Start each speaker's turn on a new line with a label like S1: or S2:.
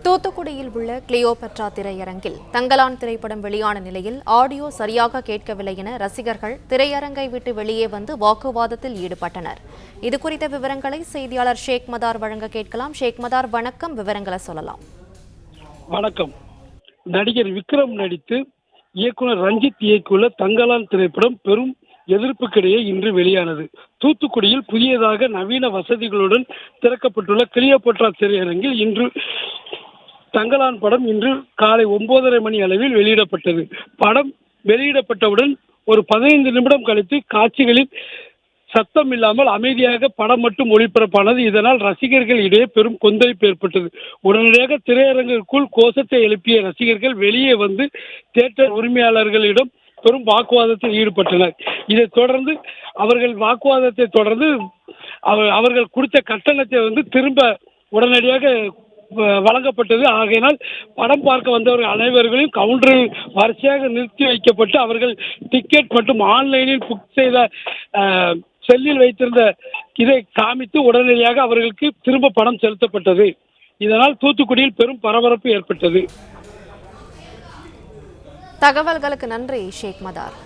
S1: தூத்துக்குடியில் உள்ள கிளியோபட்ரா திரையரங்கில் தங்கலான் திரைப்படம் வெளியான நிலையில் ஆடியோ சரியாக கேட்கவில்லை என ரசிகர்கள் திரையரங்கை விட்டு வெளியே வந்து வாக்குவாதத்தில் ஈடுபட்டனர். இதுகுறித்த விவரங்களை செய்தியாளர் ஷேக் மதார் வழங்க கேட்கலாம். ஷேக் மதார், வணக்கம். விவரங்களை சொல்லலாம்.
S2: வணக்கம். நடிகர் விக்ரம் நடித்து இயக்குனர் ரஞ்சித் இயக்கியுள்ள தங்கலான் திரைப்படம் பெரும் எதிர்ப்புக்கிடையே இன்று வெளியானது. தூத்துக்குடியில் புதியதாக நவீன வசதிகளுடன் திறக்கப்பட்டுள்ள கிளியோபட்ரா திரையரங்கில் இன்று தங்கலான் படம் இன்று காலை 9:30 மணி அளவில் வெளியிடப்பட்டது. படம் வெளியிடப்பட்டவுடன் ஒரு 15 நிமிடம் கழித்து காட்சிகளில் சத்தம் இல்லாமல் அமைதியாக படம் மட்டும் ஒளிபரப்பானது. இதனால் ரசிகர்கள் இடையே பெரும் கொந்தளிப்பு ஏற்பட்டது. உடனடியாக திரையரங்கிற்குள் கோஷத்தை எழுப்பிய ரசிகர்கள் வெளியே வந்து தியேட்டர் உரிமையாளர்களிடம் பெரும் வாக்குவாதத்தில் ஈடுபட்டனர். இதைத் தொடர்ந்து அவர்கள் கொடுத்த கட்டணத்தை திரும்ப உடனடியாக வழங்கப்பட்டது. ஆகையினால் படம் பார்க்க வந்தவர்கள் அனைவர்களையும் கவுண்டரில் வரிசையாக நிறுத்தி வைக்கப்பட்டு அவர்கள் டிக்கெட் மற்றும் ஆன்லைனில் புக் செய்த செல்லில் வைத்திருந்த இதை காமித்து உடனடியாக அவர்களுக்கு திரும்ப பணம் செலுத்தப்பட்டது. இதனால் தூத்துக்குடியில் பெரும் பரபரப்பு ஏற்பட்டது.
S1: தகவல்களுக்கு நன்றி ஷேக் மதார்.